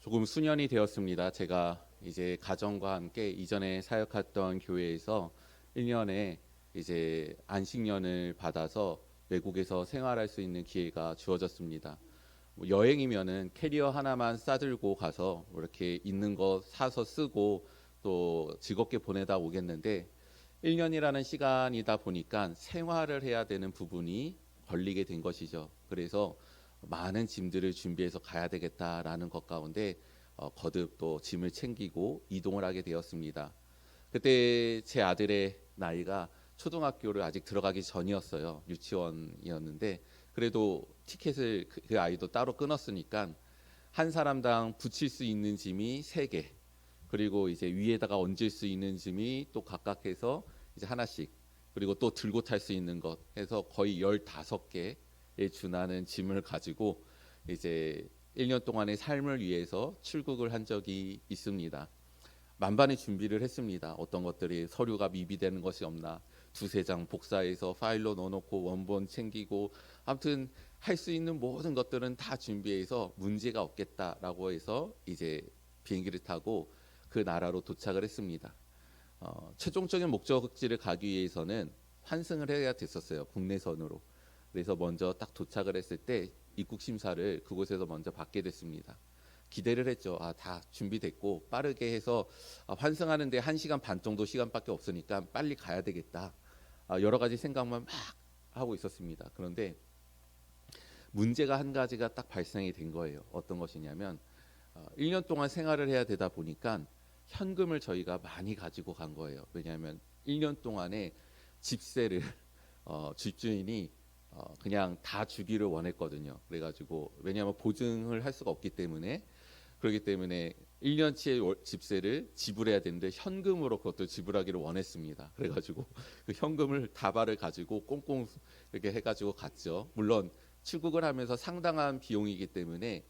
조금 수년이 되었습니다. 제가 이제 가정과 함께 이전에 사역했던 교회에서 1년에 이제 안식년을 받아서 외국에서 생활할 수 있는 기회가 주어졌습니다. 뭐 여행이면은 캐리어 하나만 싸들고 가서 뭐 이렇게 있는 거 사서 쓰고 또 즐겁게 보내다 오겠는데 1년이라는 시간이다 보니까 생활을 해야 되는 부분이 걸리게 된 것이죠. 그래서 많은 짐들을 준비해서 가야 되겠다라는 것 가운데 거듭 또 짐을 챙기고 이동을 하게 되었습니다. 그때 제 아들의 나이가 초등학교를 아직 들어가기 전이었어요. 유치원이었는데 그래도 티켓을 그 아이도 따로 끊었으니까 한 사람당 붙일 수 있는 짐이 3개, 그리고 이제 위에다가 얹을 수 있는 짐이 또 각각 해서 이제 하나씩, 그리고 또 들고 탈 수 있는 것 해서 거의 15개에 준하는 짐을 가지고 이제 1년 동안의 삶을 위해서 출국을 한 적이 있습니다. 만반의 준비를 했습니다. 어떤 것들이 서류가 미비되는 것이 없나, 두세 장 복사해서 파일로 넣어놓고 원본 챙기고, 아무튼 할 수 있는 모든 것들은 다 준비해서 문제가 없겠다라고 해서 이제 비행기를 타고 그 나라로 도착을 했습니다. 최종적인 목적지를 가기 위해서는 환승을 해야 됐었어요. 국내선으로. 그래서 먼저 딱 도착을 했을 때 입국 심사를 그곳에서 먼저 받게 됐습니다. 기대를 했죠. 다 준비됐고 빠르게 해서 환승하는데 1시간 반 정도 시간밖에 없으니까 빨리 가야 되겠다. 여러 가지 생각만 막 하고 있었습니다. 그런데 문제가 한 가지가 딱 발생이 된 거예요. 어떤 것이냐면 1년 동안 생활을 해야 되다 보니까 현금을 저희가 많이 가지고 간 거예요. 왜냐하면 1년 동안에 집세를 집주인이 그냥 다 주기를 원했거든요. 그래가지고 왜냐하면 보증을 할 수가 없기 때문에, 그렇기 때문에 1년치의 집세를 지불해야 되는데 현금으로 그것도 지불하기를 원했습니다. 그래가지고 그 현금을 다발을 가지고 꽁꽁 이렇게 해가지고 갔죠. 물론 출국을 하면서 상당한 비용이기 때문에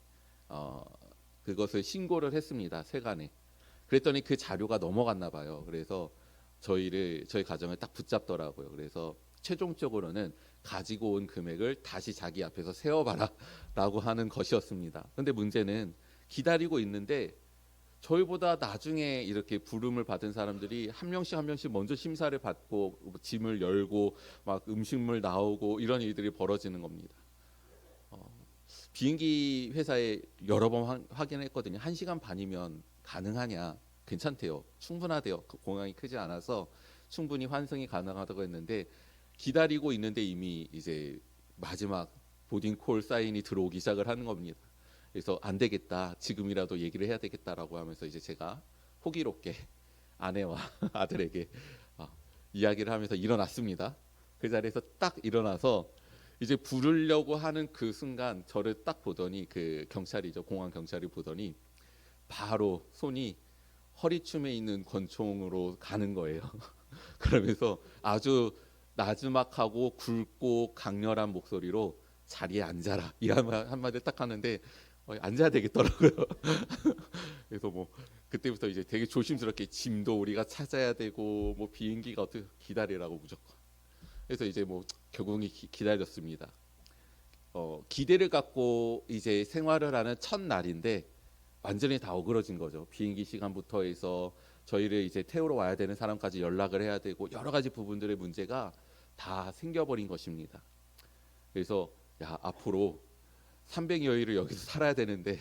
그것을 신고를 했습니다. 세관에. 그랬더니 그 자료가 넘어갔나 봐요. 그래서 저희 가정을 딱 붙잡더라고요. 그래서 최종적으로는 가지고 온 금액을 다시 자기 앞에서 세워봐라라고 하는 것이었습니다. 그런데 문제는 기다리고 있는데 저희보다 나중에 이렇게 부름을 받은 사람들이 한 명씩 한 명씩 먼저 심사를 받고 짐을 열고 막 음식물 나오고 이런 일들이 벌어지는 겁니다. 비행기 회사에 여러 번 확인했거든요. 1시간 반이면 가능하냐? 괜찮대요. 충분하대요. 그 공항이 크지 않아서 충분히 환승이 가능하다고 했는데 기다리고 있는데 이미 이제 마지막 보딩 콜 사인이 들어오기 시작을 하는 겁니다. 그래서 안 되겠다. 지금이라도 얘기를 해야 되겠다라고 하면서 이제 제가 호기롭게 아내와 아들에게 이야기를 하면서 일어났습니다. 그 자리에서 딱 일어나서 이제 부르려고 하는 그 순간 저를 딱 보더니, 그 경찰이죠. 공항 경찰이 보더니 바로 손이 허리춤에 있는 권총으로 가는 거예요. 그러면서 아주 나지막하고 굵고 강렬한 목소리로 자리에 앉아라 이 한마디 딱 하는데 앉아야 되겠더라고요. 그래서 뭐 그때부터 이제 되게 조심스럽게 짐도 우리가 찾아야 되고 뭐 비행기가 어떻게 기다리라고 무조건. 그래서 이제 뭐 결국은 기다렸습니다. 기대를 갖고 이제 생활을 하는 첫 날인데 완전히 다 어그러진 거죠. 비행기 시간부터 해서 저희를 이제 태우러 와야 되는 사람까지 연락을 해야 되고 여러 가지 부분들의 문제가 다 생겨버린 것입니다. 그래서 앞으로 300여일을 여기서 살아야 되는데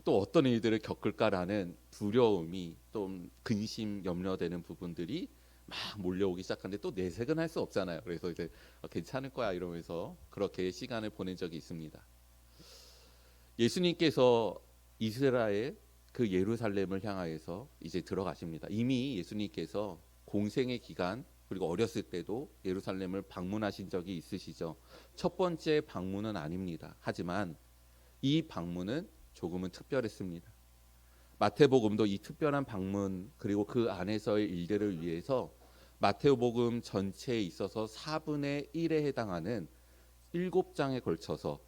또 어떤 일들을 겪을까라는 두려움이, 좀 근심, 염려되는 부분들이 막 몰려오기 시작하는데 또 내색은 할 수 없잖아요. 그래서 이제 괜찮을 거야 이러면서 그렇게 시간을 보낸 적이 있습니다. 예수님께서 이스라엘 그 예루살렘을 향하여서 이제 들어가십니다. 이미 예수님께서 공생의 기간 그리고 어렸을 때도 예루살렘을 방문하신 적이 있으시죠. 첫 번째 방문은 아닙니다. 하지만 이 방문은 조금은 특별했습니다. 마태복음도 이 특별한 방문 그리고 그 안에서의 일들을 위해서 마태복음 전체에 있어서 4분의 1에 해당하는 7장에 걸쳐서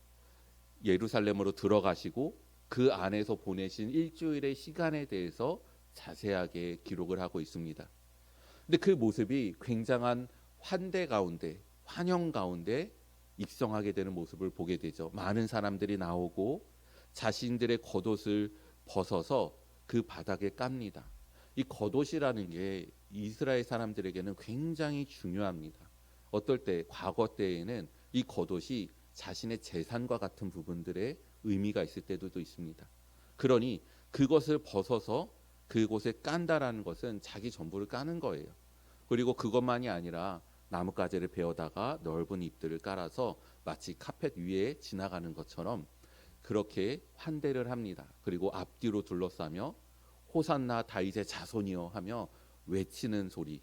예루살렘으로 들어가시고 그 안에서 보내신 일주일의 시간에 대해서 자세하게 기록을 하고 있습니다. 근데 그 모습이 굉장한 환대 가운데, 환영 가운데 입성하게 되는 모습을 보게 되죠. 많은 사람들이 나오고 자신들의 겉옷을 벗어서 그 바닥에 깝니다. 이 겉옷이라는 게 이스라엘 사람들에게는 굉장히 중요합니다. 어떨 때 과거 때에는 이 겉옷이 자신의 재산과 같은 부분들의 의미가 있을 때도 있습니다. 그러니 그것을 벗어서 그곳에 깐다라는 것은 자기 전부를 까는 거예요. 그리고 그것만이 아니라 나뭇가지를 베어다가 넓은 잎들을 깔아서 마치 카펫 위에 지나가는 것처럼 그렇게 환대를 합니다. 그리고 앞뒤로 둘러싸며 호산나 다윗의 자손이여 하며 외치는 소리.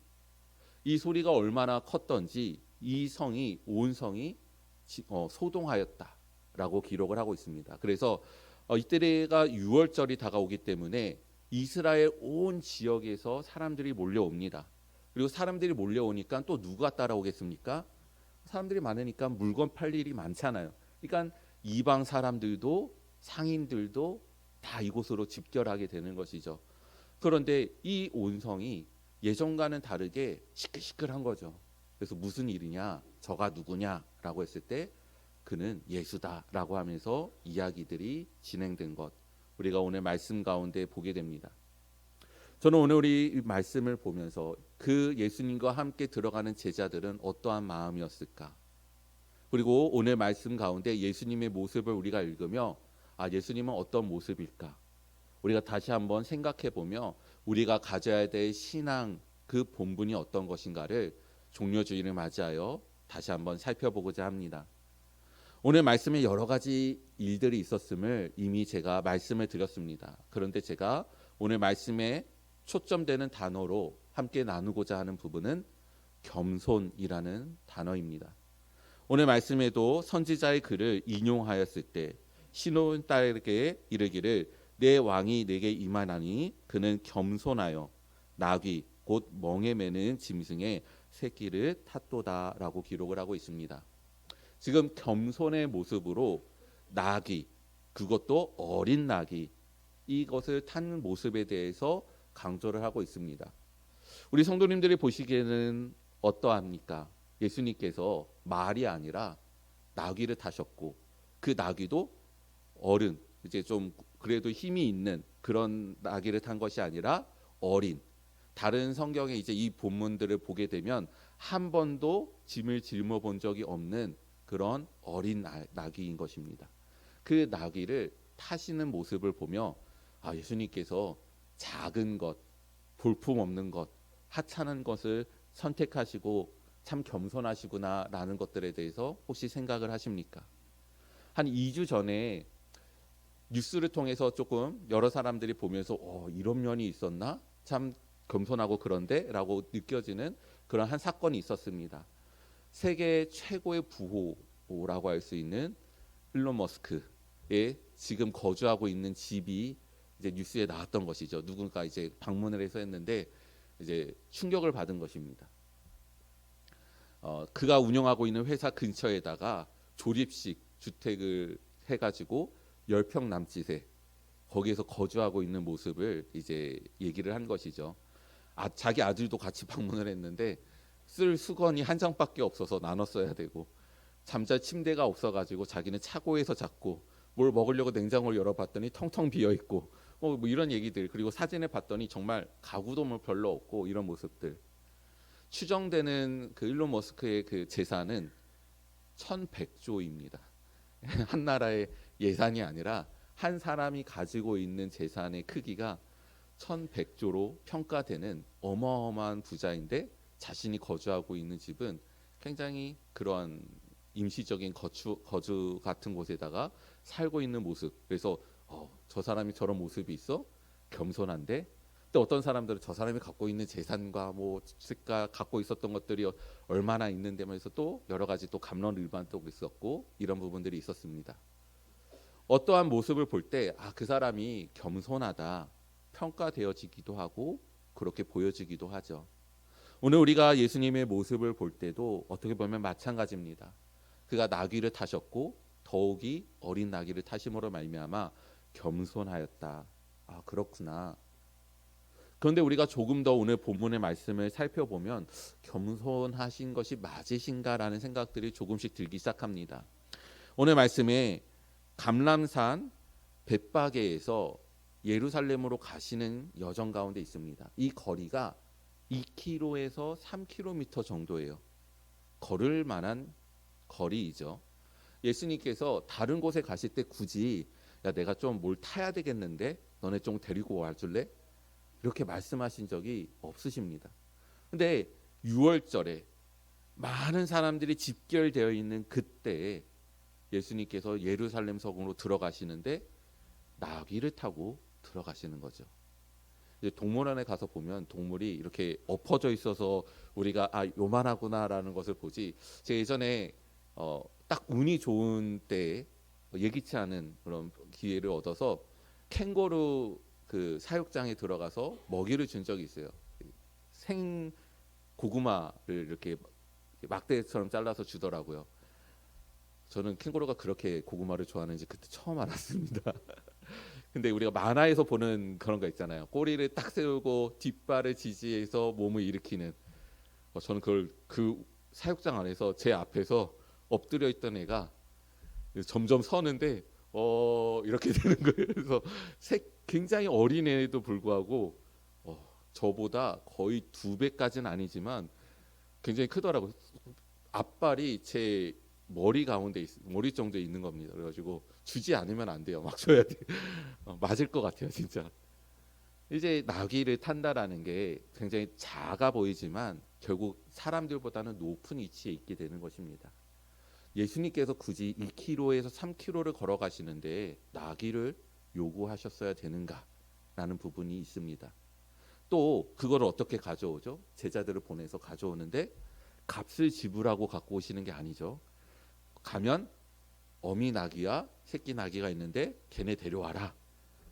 이 소리가 얼마나 컸던지 이 성이 온 성이 소동하였다라고 기록을 하고 있습니다. 그래서 이때가 6월절이 다가오기 때문에 이스라엘 온 지역에서 사람들이 몰려옵니다. 그리고 사람들이 몰려오니까 또 누가 따라오겠습니까? 사람들이 많으니까 물건 팔 일이 많잖아요. 그러니까 이방 사람들도 상인들도 다 이곳으로 집결하게 되는 것이죠. 그런데 이 온성이 예전과는 다르게 시끌시끌한 거죠. 그래서 무슨 일이냐, 저가 누구냐라고 했을 때 그는 예수다라고 하면서 이야기들이 진행된 것, 우리가 오늘 말씀 가운데 보게 됩니다. 저는 오늘 우리 말씀을 보면서 그 예수님과 함께 들어가는 제자들은 어떠한 마음이었을까? 그리고 오늘 말씀 가운데 예수님의 모습을 우리가 읽으며 예수님은 어떤 모습일까? 우리가 다시 한번 생각해 보며 우리가 가져야 될 신앙 그 본분이 어떤 것인가를 종려주의를 맞이하여 다시 한번 살펴보고자 합니다. 오늘 말씀에 여러 가지 일들이 있었음을 이미 제가 말씀을 드렸습니다. 그런데 제가 오늘 말씀에 초점되는 단어로 함께 나누고자 하는 부분은 겸손이라는 단어입니다. 오늘 말씀에도 선지자의 글을 인용하였을 때 시므온 딸에게 이르기를 내 왕이 내게 임하나니 그는 겸손하여 나귀 곧 멍에 매는 짐승의 새끼를 탔도다라고 기록을 하고 있습니다. 지금 겸손의 모습으로 나귀, 그것도 어린 나귀, 이것을 탄 모습에 대해서 강조를 하고 있습니다. 우리 성도님들이 보시기에는 어떠합니까? 예수님께서 말이 아니라 나귀를 타셨고 그 나귀도 어른, 이제 좀 그래도 힘이 있는 그런 나귀를 탄 것이 아니라 어린, 다른 성경에 이제 이 본문들을 보게 되면 한 번도 짐을 짊어 본 적이 없는 그런 어린 나귀인 것입니다. 그 나귀를 타시는 모습을 보며 예수님께서 작은 것, 볼품없는 것, 하찮은 것을 선택하시고 참 겸손하시구나라는 것들에 대해서 혹시 생각을 하십니까? 한 2주 전에 뉴스를 통해서 조금 여러 사람들이 보면서 이런 면이 있었나? 참 겸손하고 그런데? 라고 느껴지는 그런 한 사건이 있었습니다. 세계 최고의 부호라고 할 수 있는 일론 머스크의 지금 거주하고 있는 집이 이제 뉴스에 나왔던 것이죠. 누군가 이제 방문을 해서 했는데 이제 충격을 받은 것입니다. 그가 운영하고 있는 회사 근처에다가 조립식 주택을 해가지고 10평 남짓에 거기에서 거주하고 있는 모습을 이제 얘기를 한 것이죠. 자기 아들도 같이 방문을 했는데 쓸 수건이 한 장밖에 없어서 나눠 써야 되고 잠잘 침대가 없어가지고 자기는 차고에서 잤고 뭘 먹으려고 냉장고를 열어봤더니 텅텅 비어 있고 뭐 이런 얘기들, 그리고 사진을 봤더니 정말 가구도 뭐 별로 없고 이런 모습들. 추정되는 그 일론 머스크의 그 재산은 1100조입니다. 한 나라의 예산이 아니라 한 사람이 가지고 있는 재산의 크기가 1100조로 평가되는 어마어마한 부자인데 자신이 거주하고 있는 집은 굉장히 그러한 임시적인 거주 같은 곳에다가 살고 있는 모습. 그래서 저 사람이 저런 모습이 있어? 겸손한데? 또 어떤 사람들은 저 사람이 갖고 있는 재산과 갖고 있었던 것들이 얼마나 있는데면서 또 여러 가지 또 갑론을반도 있었고 이런 부분들이 있었습니다. 어떠한 모습을 볼 때 그 사람이 겸손하다 평가되어지기도 하고 그렇게 보여지기도 하죠. 오늘 우리가 예수님의 모습을 볼 때도 어떻게 보면 마찬가지입니다. 그가 나귀를 타셨고 더욱이 어린 나귀를 타심으로 말미암아 겸손하였다. 그렇구나. 그런데 우리가 조금 더 오늘 본문의 말씀을 살펴보면 겸손하신 것이 맞으신가라는 생각들이 조금씩 들기 시작합니다. 오늘 말씀에 감람산 벳바게에서 예루살렘으로 가시는 여정 가운데 있습니다. 이 거리가 2km에서 3km 정도예요. 걸을 만한 거리이죠. 예수님께서 다른 곳에 가실 때 굳이 야 내가 좀 뭘 타야 되겠는데 너네 좀 데리고 와줄래? 이렇게 말씀하신 적이 없으십니다. 근데 6월절에 많은 사람들이 집결되어 있는 그때에 예수님께서 예루살렘 성으로 들어가시는데 나귀를 타고 들어가시는 거죠. 이제 동물원에 가서 보면 동물이 이렇게 엎어져 있어서 우리가 요만하구나라는 것을 보지. 제가 예전에 딱 운이 좋은 때에 예기치 않은 그런 기회를 얻어서 캥거루 그 사육장에 들어가서 먹이를 준 적이 있어요. 생 고구마를 이렇게 막대처럼 잘라서 주더라고요. 저는 캥거루가 그렇게 고구마를 좋아하는지 그때 처음 알았습니다. 근데 우리가 만화에서 보는 그런 거 있잖아요. 꼬리를 딱 세우고 뒷발을 지지해서 몸을 일으키는. 저는 그걸 그 사육장 안에서 제 앞에서 엎드려 있던 애가 점점 서는데 이렇게 되는 거예요. 그래서 굉장히 어린 애에도 불구하고 저보다 거의 2배까지는 아니지만 굉장히 크더라고요. 앞발이 제 머리 가운데 머리 정도에 있는 겁니다. 그래가지고 주지 않으면 안 돼요. 막 줘야 돼. 맞을 것 같아요, 진짜. 이제 나귀를 탄다라는 게 굉장히 작아 보이지만 결국 사람들보다는 높은 위치에 있게 되는 것입니다. 예수님께서 굳이 2km에서 3km를 걸어가시는데 나귀를 요구하셨어야 되는가라는 부분이 있습니다. 또 그걸 어떻게 가져오죠? 제자들을 보내서 가져오는데 값을 지불하고 갖고 오시는 게 아니죠. 가면 어미 나귀와 새끼 나귀가 있는데 걔네 데려와라.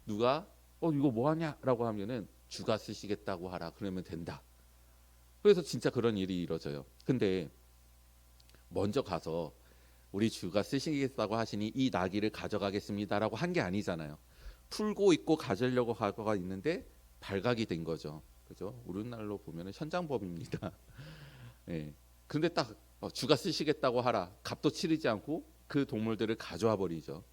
누가 이거 뭐하냐라고 하면은 주가 쓰시겠다고 하라. 그러면 된다. 그래서 진짜 그런 일이 이루어져요. 근데 먼저 가서 우리 주가 쓰시겠다고 하시니 이 나귀를 가져가겠습니다라고 한 게 아니잖아요. 풀고 있고 가지려고 가고가 있는데 발각이 된 거죠. 그죠? 오늘날로 보면은 현장법입니다. 예. 근데 딱 주가 쓰시겠다고 하라. 값도 치르지 않고 그 동물들을 가져와 버리죠.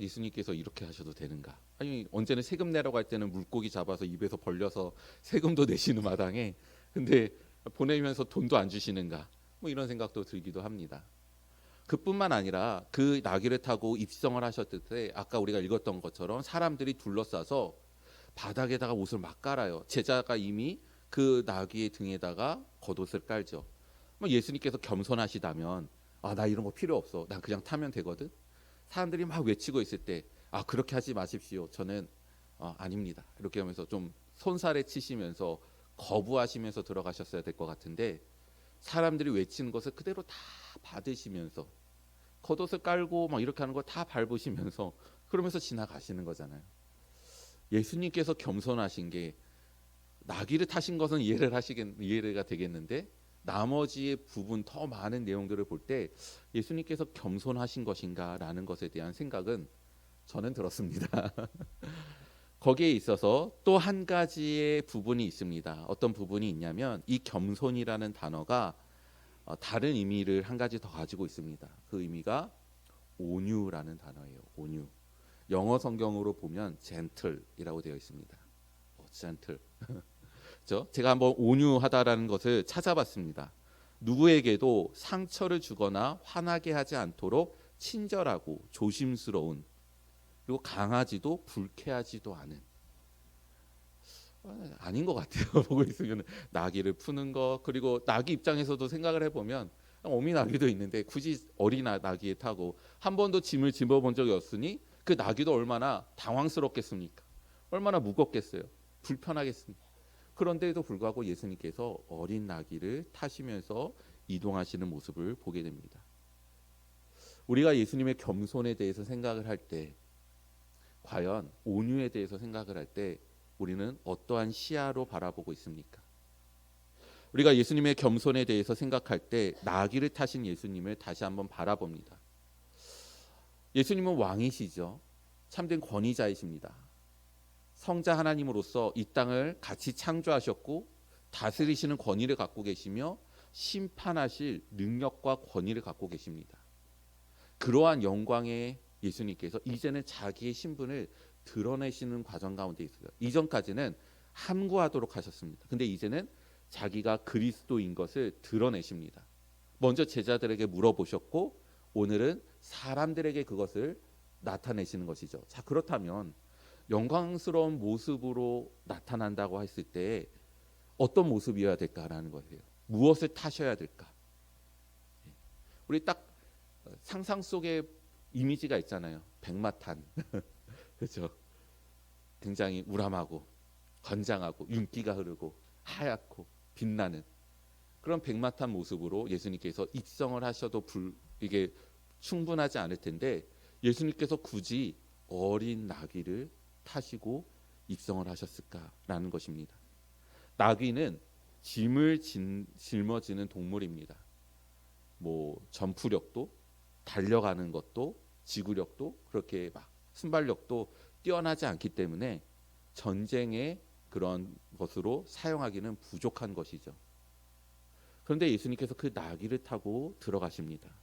예수님께서 이렇게 하셔도 되는가? 아니 언제는 세금 내라고 할 때는 물고기 잡아서 입에서 벌려서 세금도 내시는 마당에 근데 보내면서 돈도 안 주시는가? 뭐 이런 생각도 들기도 합니다. 그뿐만 아니라 그 나귀를 타고 입성을 하셨을 때 아까 우리가 읽었던 것처럼 사람들이 둘러싸서 바닥에다가 옷을 막 깔아요. 제자가 이미 그 나귀의 등에다가 겉옷을 깔죠. 예수님께서 겸손하시다면 나 이런 거 필요 없어. 난 그냥 타면 되거든. 사람들이 막 외치고 있을 때 그렇게 하지 마십시오. 저는 아닙니다. 이렇게 하면서 좀 손살에 치시면서 거부하시면서 들어가셨어야 될 것 같은데 사람들이 외치는 것을 그대로 다 받으시면서 겉옷을 깔고 막 이렇게 하는 걸 다 밟으시면서 그러면서 지나가시는 거잖아요. 예수님께서 겸손하신 게 나귀를 타신 것은 이해가 되겠는데 나머지의 부분 더 많은 내용들을 볼 때 예수님께서 겸손하신 것인가라는 것에 대한 생각은 저는 들었습니다. 거기에 있어서 또 한 가지의 부분이 있습니다. 어떤 부분이 있냐면 이 겸손이라는 단어가 다른 의미를 한 가지 더 가지고 있습니다. 그 의미가 온유라는 단어예요. 온유. 영어 성경으로 보면 gentle이라고 되어 있습니다. gentle. 제가 한번 온유하다라는 것을 찾아봤습니다. 누구에게도 상처를 주거나 화나게 하지 않도록 친절하고 조심스러운 그리고 강하지도 불쾌하지도 않은 아닌 것 같아요. 보고 있으면 나귀를 푸는 거 그리고 나귀 입장에서도 생각을 해보면 어미 나귀도 있는데 굳이 어린 나귀에 타고 한 번도 짐을 짚어본 적이 없으니 그 나귀도 얼마나 당황스럽겠습니까? 얼마나 무겁겠어요? 불편하겠습니까? 그런데도 불구하고 예수님께서 어린 나귀를 타시면서 이동하시는 모습을 보게 됩니다. 우리가 예수님의 겸손에 대해서 생각을 할 때 과연 온유에 대해서 생각을 할 때 우리는 어떠한 시야로 바라보고 있습니까? 우리가 예수님의 겸손에 대해서 생각할 때 나귀를 타신 예수님을 다시 한번 바라봅니다. 예수님은 왕이시죠. 참된 권위자이십니다. 성자 하나님으로서 이 땅을 같이 창조하셨고 다스리시는 권위를 갖고 계시며 심판하실 능력과 권위를 갖고 계십니다. 그러한 영광의 예수님께서 이제는 자기의 신분을 드러내시는 과정 가운데 있어요. 이전까지는 함구하도록 하셨습니다. 근데 이제는 자기가 그리스도인 것을 드러내십니다. 먼저 제자들에게 물어보셨고 오늘은 사람들에게 그것을 나타내시는 것이죠. 자, 그렇다면 영광스러운 모습으로 나타난다고 했을 때 어떤 모습이어야 될까라는 거예요. 무엇을 타셔야 될까? 우리 딱 상상 속에 이미지가 있잖아요. 백마탄. 그렇죠? 굉장히 우람하고 건장하고 윤기가 흐르고 하얗고 빛나는 그런 백마탄 모습으로 예수님께서 입성을 하셔도 이게 충분하지 않을 텐데 예수님께서 굳이 어린 나귀를 타시고 입성을 하셨을까라는 것입니다. 나귀는 짐을 짊어지는 동물입니다. 뭐 전투력도 달려가는 것도 지구력도 그렇게 막 순발력도 뛰어나지 않기 때문에 전쟁의 그런 것으로 사용하기는 부족한 것이죠. 그런데 예수님께서 그 나귀를 타고 들어가십니다.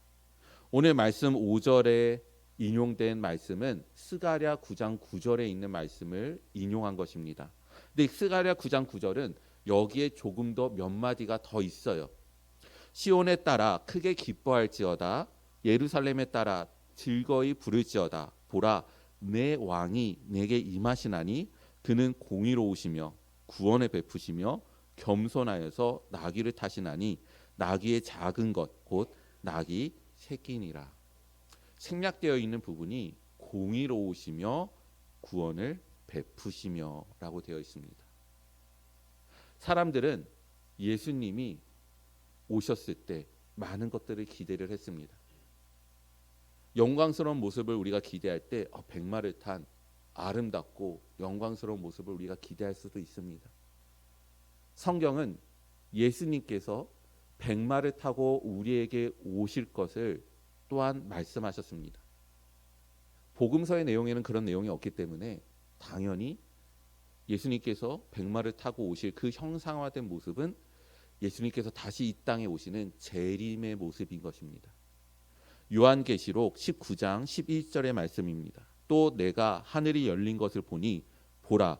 오늘 말씀 5절에 인용된 말씀은 스가랴 9장 9절에 있는 말씀을 인용한 것입니다. 근데 스가랴 9장 9절은 여기에 조금 더 몇 마디가 더 있어요. 시온에 따라 크게 기뻐할지어다 예루살렘에 따라 즐거이 부를지어다 보라 내 왕이 내게 임하시나니 그는 공의로우시며 구원을 베푸시며 겸손하여서 나귀를 타시나니 나귀의 작은 것 곧 나귀 새끼니라. 생략되어 있는 부분이 공의로우시며 구원을 베푸시며 라고 되어 있습니다. 사람들은 예수님이 오셨을 때 많은 것들을 기대를 했습니다. 영광스러운 모습을 우리가 기대할 때 백마를 탄 아름답고 영광스러운 모습을 우리가 기대할 수도 있습니다. 성경은 예수님께서 백마를 타고 우리에게 오실 것을 또한 말씀하셨습니다. 복음서의 내용에는 그런 내용이 없기 때문에 당연히 예수님께서 백마를 타고 오실 그 형상화된 모습은 예수님께서 다시 이 땅에 오시는 재림의 모습인 것입니다. 요한계시록 19장 11절의 말씀입니다. 또 내가 하늘이 열린 것을 보니 보라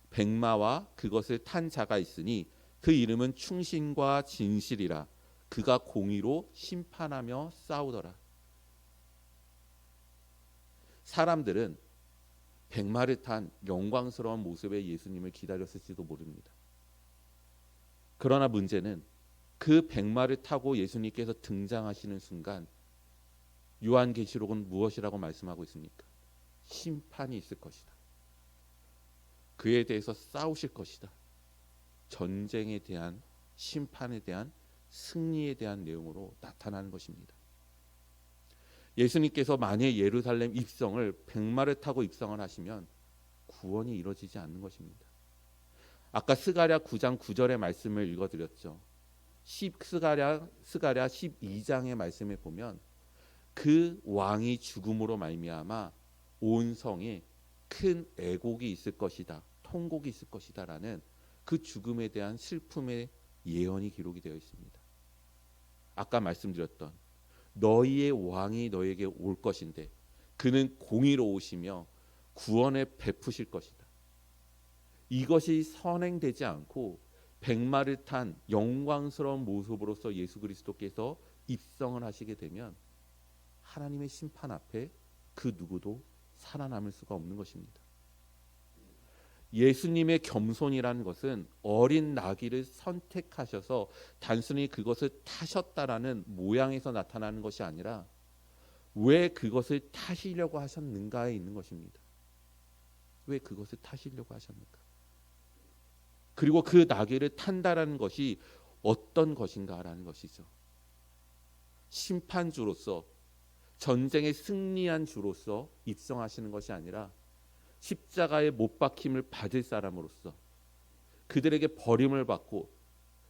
백마와 그것을 탄 자가 있으니 그 이름은 충신과 진실이라 그가 공의로 심판하며 싸우더라. 사람들은 백마를 탄 영광스러운 모습의 예수님을 기다렸을지도 모릅니다. 그러나 문제는 그 백마를 타고 예수님께서 등장하시는 순간 요한계시록은 무엇이라고 말씀하고 있습니까? 심판이 있을 것이다. 그에 대해서 싸우실 것이다. 전쟁에 대한 심판에 대한 승리에 대한 내용으로 나타나는 것입니다. 예수님께서 만약 예루살렘 입성을 백마를 타고 입성을 하시면 구원이 이루어지지 않는 것입니다. 아까 스가랴 9장 9절의 말씀을 읽어드렸죠. 스가랴 12장의 말씀에 보면 그 왕이 죽음으로 말미암아 온 성에 큰 애곡이 있을 것이다. 통곡이 있을 것이다 라는 그 죽음에 대한 슬픔의 예언이 기록이 되어 있습니다. 아까 말씀드렸던 너희의 왕이 너에게 올 것인데 그는 공의로우시며 구원을 베푸실 것이다. 이것이 선행되지 않고 백마를 탄 영광스러운 모습으로서 예수 그리스도께서 입성을 하시게 되면 하나님의 심판 앞에 그 누구도 살아남을 수가 없는 것입니다. 예수님의 겸손이라는 것은 어린 나귀를 선택하셔서 단순히 그것을 타셨다라는 모양에서 나타나는 것이 아니라 왜 그것을 타시려고 하셨는가에 있는 것입니다. 왜 그것을 타시려고 하셨는가? 그리고 그 나귀를 탄다라는 것이 어떤 것인가라는 것이죠. 심판주로서 전쟁에 승리한 주로서 입성하시는 것이 아니라 십자가에 못 박힘을 받을 사람으로서 그들에게 버림을 받고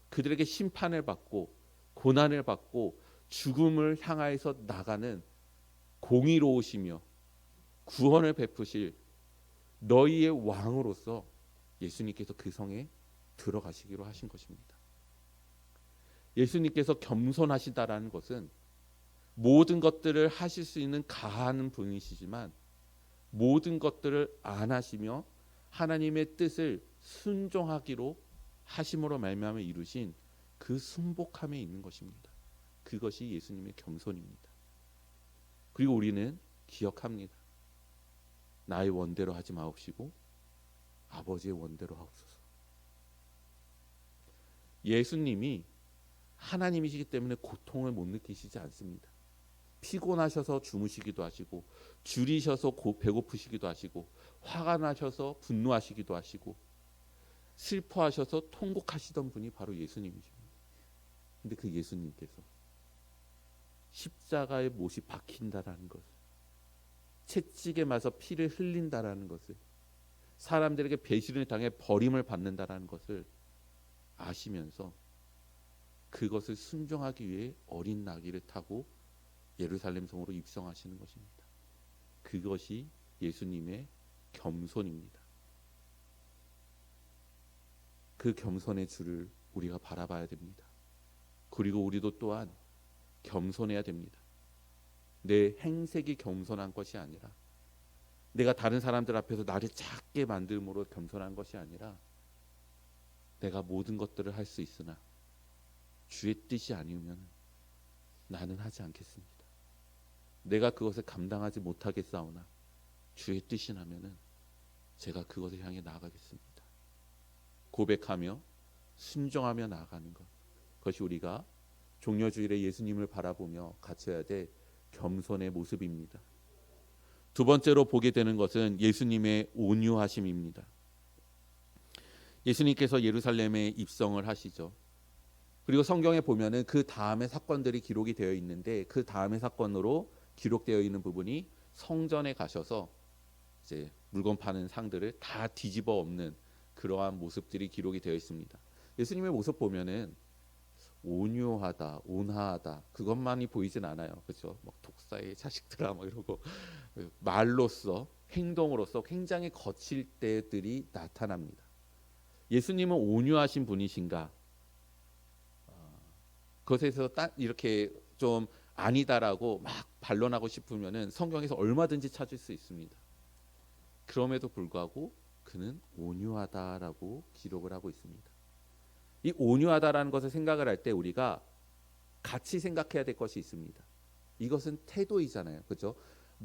그들에게 심판을 받고 고난을 받고 죽음을 향하여서 나가는 공의로우시며 구원을 베푸실 너희의 왕으로서 예수님께서 그 성에 들어가시기로 하신 것입니다. 예수님께서 겸손하시다라는 것은 모든 것들을 하실 수 있는 가하는 분이시지만 모든 것들을 안 하시며 하나님의 뜻을 순종하기로 하심으로 말미암아 이루신 그 순복함에 있는 것입니다. 그것이 예수님의 겸손입니다. 그리고 우리는 기억합니다. 나의 원대로 하지 마옵시고 아버지의 원대로 하옵소서. 예수님이 하나님이시기 때문에 고통을 못 느끼시지 않습니다. 피곤하셔서 주무시기도 하시고, 줄이셔서 배고프시기도 하시고, 화가 나셔서 분노하시기도 하시고, 슬퍼하셔서 통곡하시던 분이 바로 예수님이십니다. 근데 그 예수님께서 십자가에 못이 박힌다라는 것을, 채찍에 맞아 피를 흘린다라는 것을, 사람들에게 배신을 당해 버림을 받는다라는 것을 아시면서 그것을 순종하기 위해 어린 나귀를 타고 예루살렘 성으로 입성하시는 것입니다. 그것이 예수님의 겸손입니다. 그 겸손의 주를 우리가 바라봐야 됩니다. 그리고 우리도 또한 겸손해야 됩니다. 내 행색이 겸손한 것이 아니라, 내가 다른 사람들 앞에서 나를 작게 만듦으로 겸손한 것이 아니라, 내가 모든 것들을 할 수 있으나 주의 뜻이 아니면 나는 하지 않겠습니다. 내가 그것을 감당하지 못하겠사오나 주의 뜻이 나면은 제가 그것을 향해 나아가겠습니다. 고백하며 순종하며 나아가는 것, 그것이 우리가 종려주일에 예수님을 바라보며 갖춰야 될 겸손의 모습입니다. 두 번째로 보게 되는 것은 예수님의 온유하심입니다. 예수님께서 예루살렘에 입성을 하시죠. 그리고 성경에 보면은 그 다음의 사건들이 기록이 되어 있는데, 그 다음의 사건으로 기록되어 있는 부분이 성전에 가셔서 이제 물건 파는 상들을 다 뒤집어 엎는 그러한 모습들이 기록이 되어 있습니다. 예수님의 모습 보면은 온유하다, 온화하다, 그것만이 보이진 않아요. 그렇죠? 막 독사의 자식들아 막 이러고, 말로써, 행동으로써 굉장히 거칠 때들이 나타납니다. 예수님은 온유하신 분이신가? 그것에서 딱 이렇게 좀 아니다라고 막 반론하고 싶으면은 성경에서 얼마든지 찾을 수 있습니다. 그럼에도 불구하고 그는 온유하다라고 기록을 하고 있습니다. 이 온유하다라는 것을 생각을 할 때 우리가 같이 생각해야 될 것이 있습니다. 이것은 태도이잖아요. 그렇죠?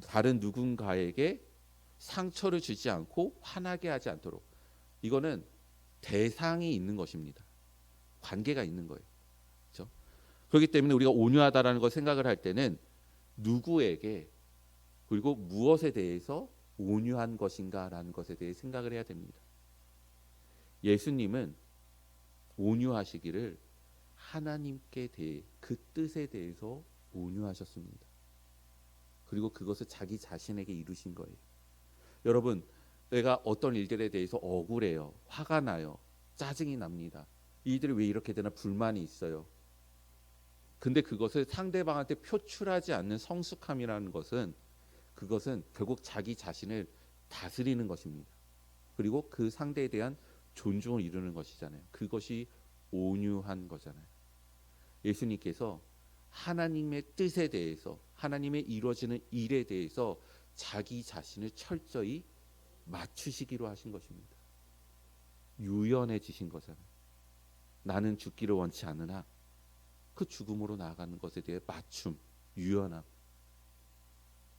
다른 누군가에게 상처를 주지 않고 화나게 하지 않도록, 이거는 대상이 있는 것입니다. 관계가 있는 거예요. 그렇죠? 그렇기 때문에 우리가 온유하다라는 걸 생각을 할 때는 누구에게, 그리고 무엇에 대해서 온유한 것인가라는 것에 대해 생각을 해야 됩니다. 예수님은 온유하시기를 하나님께 대해, 그 뜻에 대해서 온유하셨습니다. 그리고 그것을 자기 자신에게 이루신 거예요. 여러분, 내가 어떤 일들에 대해서 억울해요, 화가 나요, 짜증이 납니다. 이들이 왜 이렇게 되나 불만이 있어요. 근데 그것을 상대방한테 표출하지 않는 성숙함이라는 것은, 그것은 결국 자기 자신을 다스리는 것입니다. 그리고 그 상대에 대한 존중을 이루는 것이잖아요. 그것이 온유한 거잖아요. 예수님께서 하나님의 뜻에 대해서, 하나님의 이루어지는 일에 대해서 자기 자신을 철저히 맞추시기로 하신 것입니다. 유연해지신 거잖아요. 나는 죽기를 원치 않으나 그 죽음으로 나아가는 것에 대해 맞춤, 유연함.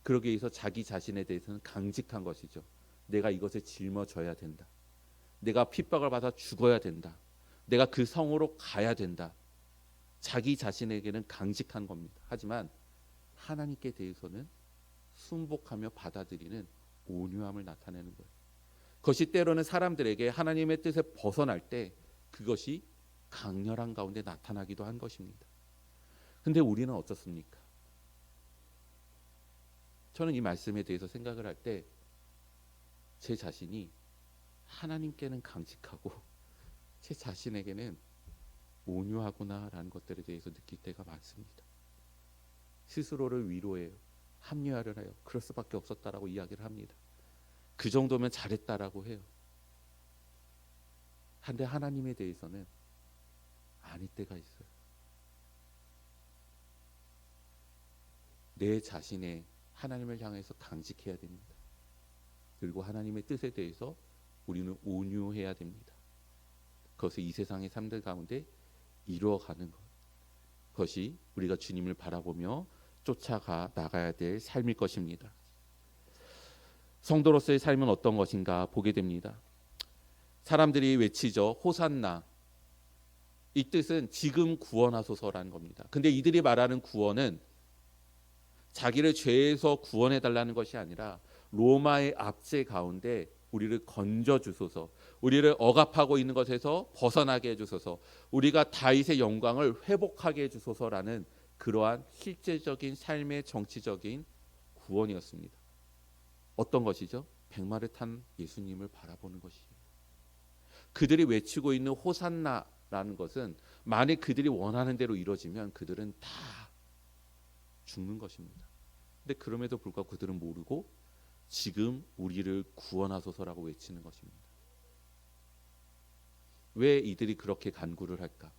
그러기 위해서 자기 자신에 대해서는 강직한 것이죠. 내가 이것을 짊어져야 된다. 내가 핍박을 받아 죽어야 된다. 내가 그 성으로 가야 된다. 자기 자신에게는 강직한 겁니다. 하지만 하나님께 대해서는 순복하며 받아들이는 온유함을 나타내는 거예요. 그것이 때로는 사람들에게 하나님의 뜻에 벗어날 때 그것이 강렬한 가운데 나타나기도 한 것입니다. 근데 우리는 어떻습니까? 저는 이 말씀에 대해서 생각을 할 때 제 자신이 하나님께는 강직하고 제 자신에게는 온유하구나라는 것들에 대해서 느낄 때가 많습니다. 스스로를 위로해요. 합리화를 해요. 그럴 수밖에 없었다라고 이야기를 합니다. 그 정도면 잘했다라고 해요. 한데 하나님에 대해서는 아닐 때가 있어요. 내 자신의 하나님을 향해서 강직해야 됩니다. 그리고 하나님의 뜻에 대해서 우리는 온유해야 됩니다. 그것을 이 세상의 삶들 가운데 이루어가는 것, 그것이 우리가 주님을 바라보며 쫓아가 나가야 될 삶일 것입니다. 성도로서의 삶은 어떤 것인가 보게 됩니다. 사람들이 외치죠. 호산나. 이 뜻은 지금 구원하소서라는 겁니다. 근데 이들이 말하는 구원은 자기를 죄에서 구원해 달라는 것이 아니라 로마의 압제 가운데 우리를 건져 주소서, 우리를 억압하고 있는 것에서 벗어나게 해 주소서, 우리가 다윗의 영광을 회복하게 해 주소서라는 그러한 실제적인 삶의 정치적인 구원이었습니다. 어떤 것이죠? 백마를 탄 예수님을 바라보는 것이에요. 그들이 외치고 있는 호산나라는 것은 만약 그들이 원하는 대로 이루어지면 그들은 다 죽는 것입니다. 근데 그럼에도 불구하고 그들은 모르고 지금 우리를 구원하소서라고 외치는 것입니다. 왜 이들이 그렇게 간구를 할까?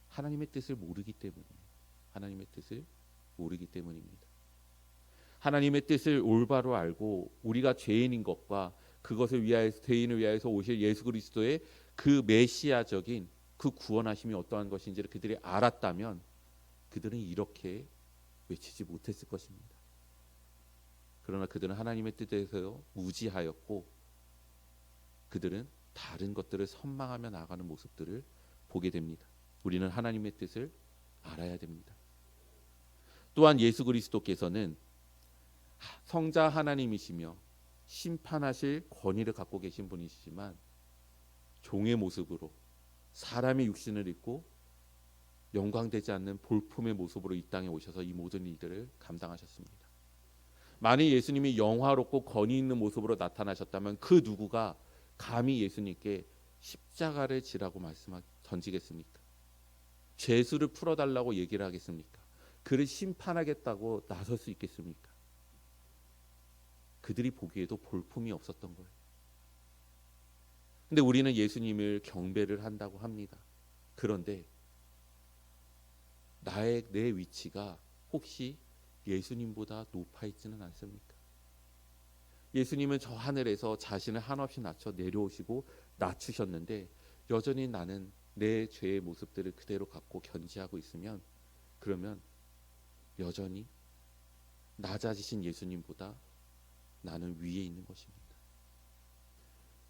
하나님의 뜻을 모르기 때문이에요. 하나님의 뜻을 모르기 때문입니다. 하나님의 뜻을 올바로 알고 우리가 죄인인 것과 그것을 위하여서 죄인을 위하여서 오실 예수 그리스도의 그 메시아적인 그 구원하심이 어떠한 것인지를 그들이 알았다면 그들은 이렇게 외치지 못했을 것입니다. 그러나 그들은 하나님의 뜻에서 무지하였고 그들은 다른 것들을 선망하며 나가는 모습들을 보게 됩니다. 우리는 하나님의 뜻을 알아야 됩니다. 또한 예수 그리스도께서는 성자 하나님이시며 심판하실 권위를 갖고 계신 분이시지만 종의 모습으로 사람의 육신을 입고 영광되지 않는 볼품의 모습으로 이 땅에 오셔서 이 모든 일들을 감당하셨습니다. 만약 예수님이 영화롭고 권위 있는 모습으로 나타나셨다면 그 누구가 감히 예수님께 십자가를 지라고 던지겠습니까? 죄수를 풀어달라고 얘기를 하겠습니까? 그를 심판하겠다고 나설 수 있겠습니까? 그들이 보기에도 볼품이 없었던 거예요. 근데 우리는 예수님을 경배를 한다고 합니다. 그런데 내 위치가 혹시 예수님보다 높아 있지는 않습니까? 예수님은 저 하늘에서 자신을 한없이 낮춰 내려오시고 낮추셨는데 여전히 나는 내 죄의 모습들을 그대로 갖고 견지하고 있으면 그러면 여전히 낮아지신 예수님보다 나는 위에 있는 것입니다.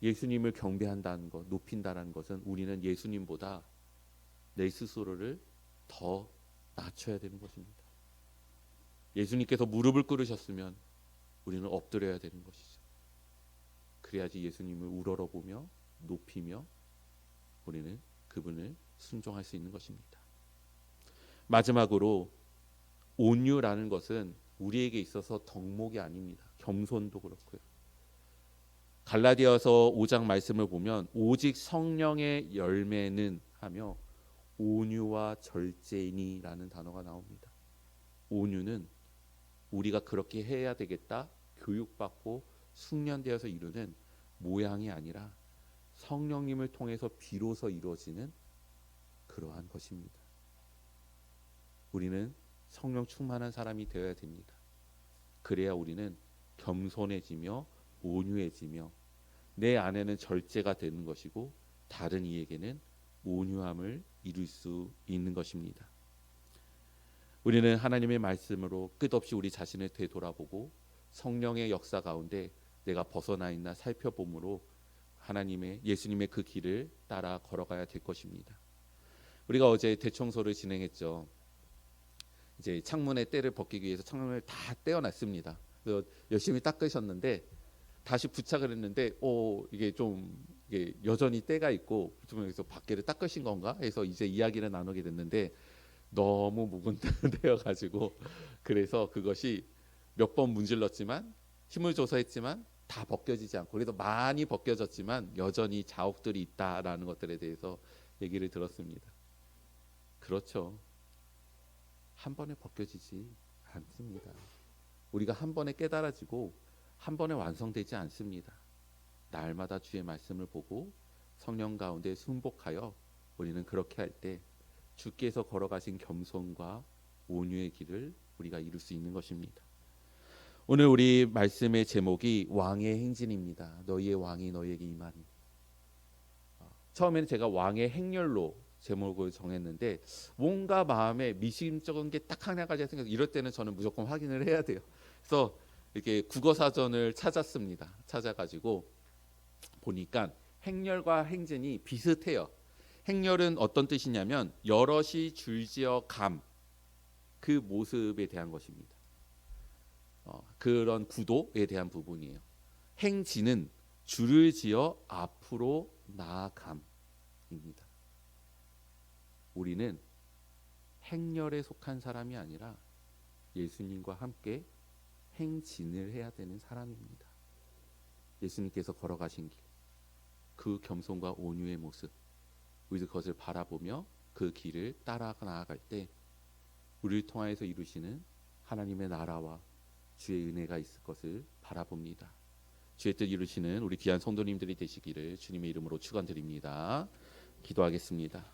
예수님을 경배한다는 것, 높인다는 것은 우리는 예수님보다 내 스스로를 더 낮춰야 되는 것입니다. 예수님께서 무릎을 꿇으셨으면 우리는 엎드려야 되는 것이죠. 그래야지 예수님을 우러러보며 높이며 우리는 그분을 순종할 수 있는 것입니다. 마지막으로 온유라는 것은 우리에게 있어서 덕목이 아닙니다. 겸손도 그렇고요. 갈라디아서 5장 말씀을 보면 오직 성령의 열매는 하며 온유와 절제니라는 단어가 나옵니다. 온유는 우리가 그렇게 해야 되겠다 교육받고 숙련되어서 이루는 모양이 아니라 성령님을 통해서 비로소 이루어지는 그러한 것입니다. 우리는 성령 충만한 사람이 되어야 됩니다. 그래야 우리는 겸손해지며 온유해지며 내 안에는 절제가 되는 것이고 다른 이에게는 온유함을 이룰 수 있는 것입니다. 우리는 하나님의 말씀으로 끝없이 우리 자신을 되돌아보고 성령의 역사 가운데 내가 벗어나 있나 살펴봄으로 예수님의 그 길을 따라 걸어가야 될 것입니다. 우리가 어제 대청소를 진행했죠. 이제 창문의 때를 벗기기 위해서 창문을 다 떼어놨습니다. 그래서 열심히 닦으셨는데 다시 부착을 했는데 이게 여전히 때가 있고 그래서 밖에를 닦으신 건가 해서 이제 이야기를 나누게 됐는데 너무 묵은 때여 가지고 그래서 그것이 몇 번 문질렀지만 힘을 줘서 했지만 다 벗겨지지 않고 그래도 많이 벗겨졌지만 여전히 자욱들이 있다라는 것들에 대해서 얘기를 들었습니다. 그렇죠. 한 번에 벗겨지지 않습니다. 우리가 한 번에 깨달아지고 한 번에 완성되지 않습니다. 날마다 주의 말씀을 보고 성령 가운데 순복하여 우리는 그렇게 할 때 주께서 걸어가신 겸손과 온유의 길을 우리가 이룰 수 있는 것입니다. 오늘 우리 말씀의 제목이 왕의 행진입니다. 너희의 왕이 너희에게 임하니. 처음에는 제가 왕의 행렬로 제목을 정했는데 뭔가 마음에 미심쩍은 게 딱 하나 가지 생겨서 이럴 때는 저는 무조건 확인을 해야 돼요. 그래서 이렇게 국어 사전을 찾았습니다. 찾아가지고 보니까 행렬과 행진이 비슷해요. 행렬은 어떤 뜻이냐면 여럿이 줄지어 감, 그 모습에 대한 것입니다. 그런 구도에 대한 부분이에요. 행진은 줄을 지어 앞으로 나아감입니다. 우리는 행렬에 속한 사람이 아니라 예수님과 함께 행진을 해야 되는 사람입니다. 예수님께서 걸어가신 길, 그 겸손과 온유의 모습, 우리 그것을 바라보며 그 길을 따라 나아갈 때 우리를 통하여서 이루시는 하나님의 나라와 주의 은혜가 있을 것을 바라봅니다. 주의 뜻 이루시는 우리 귀한 성도님들이 되시기를 주님의 이름으로 축원드립니다. 기도하겠습니다.